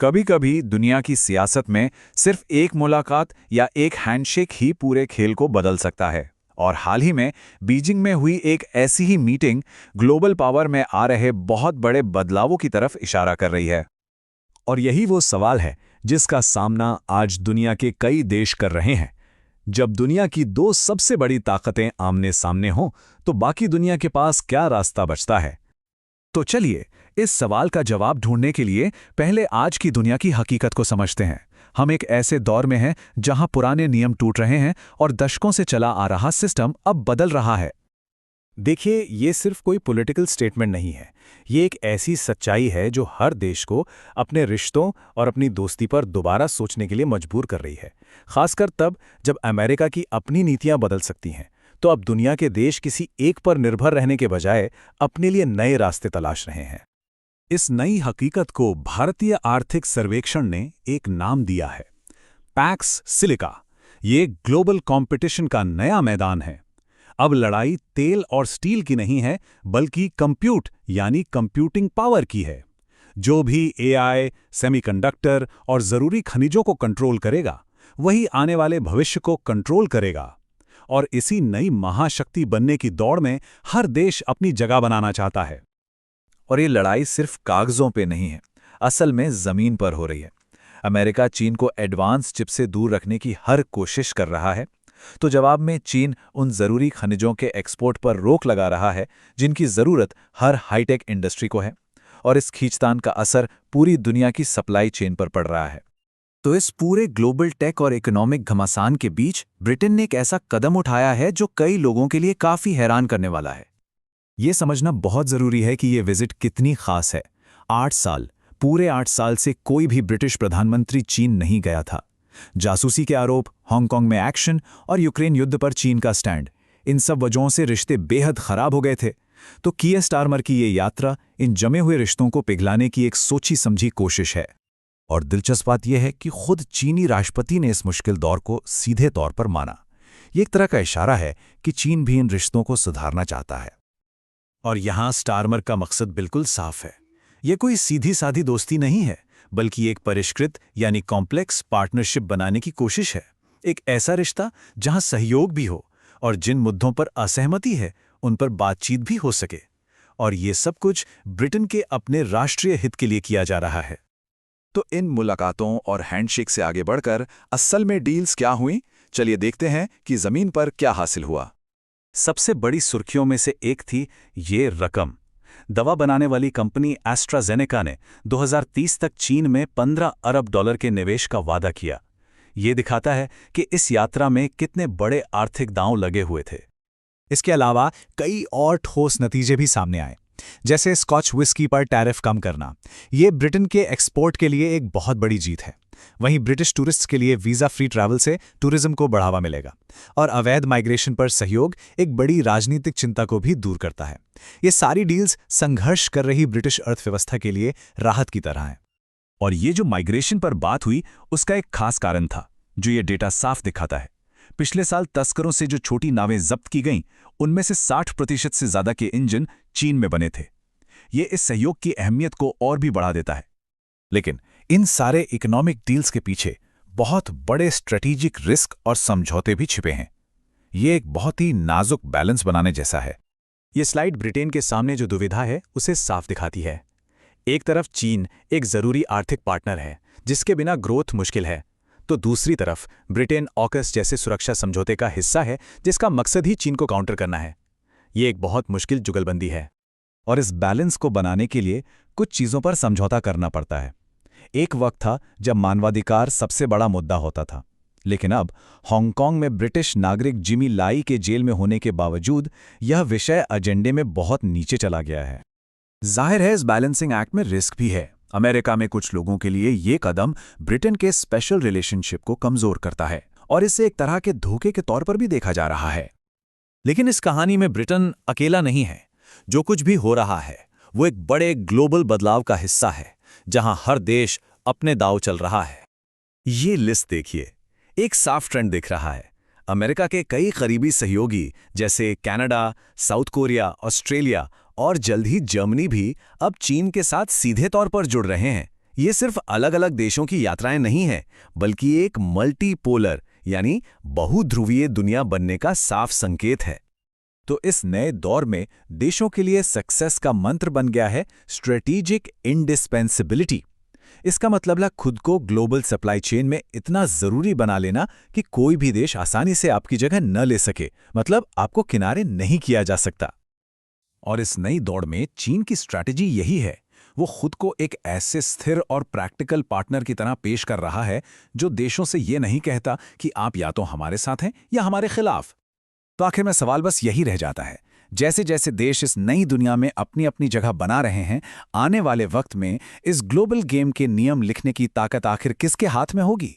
कभी कभी दुनिया की सियासत में सिर्फ एक मुलाकात या एक हैंडशेक ही पूरे खेल को बदल सकता है। और हाल ही में बीजिंग में हुई एक ऐसी ही मीटिंग ग्लोबल पावर में आ रहे बहुत बड़े बदलावों की तरफ इशारा कर रही है। और यही वो सवाल है जिसका सामना आज दुनिया के कई देश कर रहे हैं। जब दुनिया की दो सबसे बड़ी ताकतें आमने सामने हों, तो बाकी दुनिया के पास क्या रास्ता बचता है? तो चलिए, इस सवाल का जवाब ढूंढने के लिए पहले आज की दुनिया की हकीकत को समझते हैं। हम एक ऐसे दौर में हैं जहां पुराने नियम टूट रहे हैं और दशकों से चला आ रहा सिस्टम अब बदल रहा है। देखिए, ये सिर्फ कोई पॉलिटिकल स्टेटमेंट नहीं है। ये एक ऐसी सच्चाई है जो हर देश को अपने रिश्तों और अपनी दोस्ती पर दोबारा सोचने के लिए मजबूर कर रही है। खासकर तब जब अमेरिका की अपनी नीतियां बदल सकती हैं, तो अब दुनिया के देश किसी एक पर निर्भर रहने के बजाय अपने लिए नए रास्ते तलाश रहे हैं। इस नई हकीकत को भारतीय आर्थिक सर्वेक्षण ने एक नाम दिया है, पैक्स सिलिका। ये ग्लोबल कंपटीशन का नया मैदान है। अब लड़ाई तेल और स्टील की नहीं है, बल्कि कंप्यूट यानी कंप्यूटिंग पावर की है। जो भी एआई, सेमीकंडक्टर और जरूरी खनिजों को कंट्रोल करेगा, वही आने वाले भविष्य को कंट्रोल करेगा। और इसी नई महाशक्ति बनने की दौड़ में हर देश अपनी जगह बनाना चाहता है। और ये लड़ाई सिर्फ कागजों पे नहीं है, असल में जमीन पर हो रही है। अमेरिका चीन को एडवांस चिप से दूर रखने की हर कोशिश कर रहा है, तो जवाब में चीन उन जरूरी खनिजों के एक्सपोर्ट पर रोक लगा रहा है जिनकी जरूरत हर हाईटेक इंडस्ट्री को है। और इस खींचतान का असर पूरी दुनिया की सप्लाई चेन पर पड़ रहा है। तो इस पूरे ग्लोबल टेक और इकोनॉमिक घमासान के बीच ब्रिटेन ने एक ऐसा कदम उठाया है जो कई लोगों के लिए काफी हैरान करने वाला है। ये समझना बहुत जरूरी है कि ये विजिट कितनी खास है। 8 साल, पूरे 8 साल से कोई भी ब्रिटिश प्रधानमंत्री चीन नहीं गया था। जासूसी के आरोप, हांगकांग में एक्शन और यूक्रेन युद्ध पर चीन का स्टैंड, इन सब वजहों से रिश्ते बेहद खराब हो गए थे। तो कीयर स्टारमर की ये यात्रा इन जमे हुए रिश्तों को पिघलाने की एक सोची समझी कोशिश है। और दिलचस्प बात यह है कि खुद चीनी राष्ट्रपति ने इस मुश्किल दौर को सीधे तौर पर माना। ये एक तरह का इशारा है कि चीन भी इन रिश्तों को सुधारना चाहता है। और यहां स्टारमर का मकसद बिल्कुल साफ है। ये कोई सीधी साधी दोस्ती नहीं है, बल्कि एक परिष्कृत यानी कॉम्प्लेक्स पार्टनरशिप बनाने की कोशिश है। एक ऐसा रिश्ता जहां सहयोग भी हो और जिन मुद्दों पर असहमति है उन पर बातचीत भी हो सके। और ये सब कुछ ब्रिटेन के अपने राष्ट्रीय हित के लिए किया जा रहा है। तो इन मुलाकातों और हैंडशेक से आगे बढ़कर असल में डील्स क्या हुई, चलिए देखते हैं कि जमीन पर क्या हासिल हुआ। सबसे बड़ी सुर्खियों में से एक थी ये रकम। दवा बनाने वाली कंपनी एस्ट्राजेनेका ने 2030 तक चीन में $15 अरब के निवेश का वादा किया। ये दिखाता है कि इस यात्रा में कितने बड़े आर्थिक दांव लगे हुए थे। इसके अलावा कई और ठोस नतीजे भी सामने आए, जैसे स्कॉच विस्की पर टैरिफ कम करना। ये ब्रिटेन के एक्सपोर्ट के लिए एक बहुत बड़ी जीत है। वहीं ब्रिटिश टूरिस्ट्स के लिए वीज़ा फ्री ट्रैवल से टूरिज्म को बढ़ावा मिलेगा। और अवैध माइग्रेशन पर सहयोग एक बड़ी राजनीतिक चिंता को भी दूर करता है। ये सारी डील्स संघर्ष कर रही ब्रिटिश अर्थव्यवस्था के लिए राहत की तरह हैं। और ये जो माइग्रेशन पर बात हुई, उसका एक खास कारण था जो ये डेटा साफ दिखाता है। पिछले साल तस्करों से जो छोटी नावें जब्त की गईं, उनमें से 60% से ज्यादा के इंजन चीन में बने थे। ये इस सहयोग की अहमियत को और भी बढ़ा देता है। लेकिन इन सारे इकोनॉमिक डील्स के पीछे बहुत बड़े स्ट्रेटेजिक रिस्क और समझौते भी छिपे हैं। ये एक बहुत ही नाजुक बैलेंस बनाने जैसा है। ये स्लाइड ब्रिटेन के सामने जो दुविधा है उसे साफ दिखाती है। एक तरफ चीन एक जरूरी आर्थिक पार्टनर है जिसके बिना ग्रोथ मुश्किल है, तो दूसरी तरफ ब्रिटेन ऑकस जैसे सुरक्षा समझौते का हिस्सा है जिसका मकसद ही चीन को काउंटर करना है। ये एक बहुत मुश्किल जुगलबंदी है और इस बैलेंस को बनाने के लिए कुछ चीज़ों पर समझौता करना पड़ता है। एक वक्त था जब मानवाधिकार सबसे बड़ा मुद्दा होता था, लेकिन अब हांगकांग में ब्रिटिश नागरिक जिमी लाई के जेल में होने के बावजूद यह विषय एजेंडे में बहुत नीचे चला गया है। जाहिर है, इस बैलेंसिंग एक्ट में रिस्क भी है। अमेरिका में कुछ लोगों के लिए ये कदम ब्रिटेन के स्पेशल रिलेशनशिप को कमजोर करता है और इसे एक तरह के धोखे के तौर पर भी देखा जा रहा है। लेकिन इस कहानी में ब्रिटेन अकेला नहीं है। जो कुछ भी हो रहा है वो एक बड़े ग्लोबल बदलाव का हिस्सा है जहां हर देश अपने दांव चल रहा है। ये लिस्ट देखिए, एक साफ ट्रेंड दिख रहा है। अमेरिका के कई करीबी सहयोगी जैसे कनाडा, साउथ कोरिया, ऑस्ट्रेलिया और जल्द ही जर्मनी भी अब चीन के साथ सीधे तौर पर जुड़ रहे हैं। ये सिर्फ अलग अलग देशों की यात्राएं नहीं हैं, बल्कि एक मल्टीपोलर यानी बहुध्रुवीय दुनिया बनने का साफ संकेत है। तो इस नए दौर में देशों के लिए सक्सेस का मंत्र बन गया है स्ट्रेटेजिक इंडिस्पेंसिबिलिटी। इसका मतलब है खुद को ग्लोबल सप्लाई चेन में इतना जरूरी बना लेना कि कोई भी देश आसानी से आपकी जगह न ले सके, मतलब आपको किनारे नहीं किया जा सकता। और इस नई दौड़ में चीन की स्ट्रैटेजी यही है। वो खुद को एक ऐसे स्थिर और प्रैक्टिकल पार्टनर की तरह पेश कर रहा है जो देशों से ये नहीं कहता कि आप या तो हमारे साथ हैं या हमारे खिलाफ। तो आखिर में सवाल बस यही रह जाता है, जैसे जैसे देश इस नई दुनिया में अपनी अपनी जगह बना रहे हैं, आने वाले वक्त में इस ग्लोबल गेम के नियम लिखने की ताकत आखिर किसके हाथ में होगी?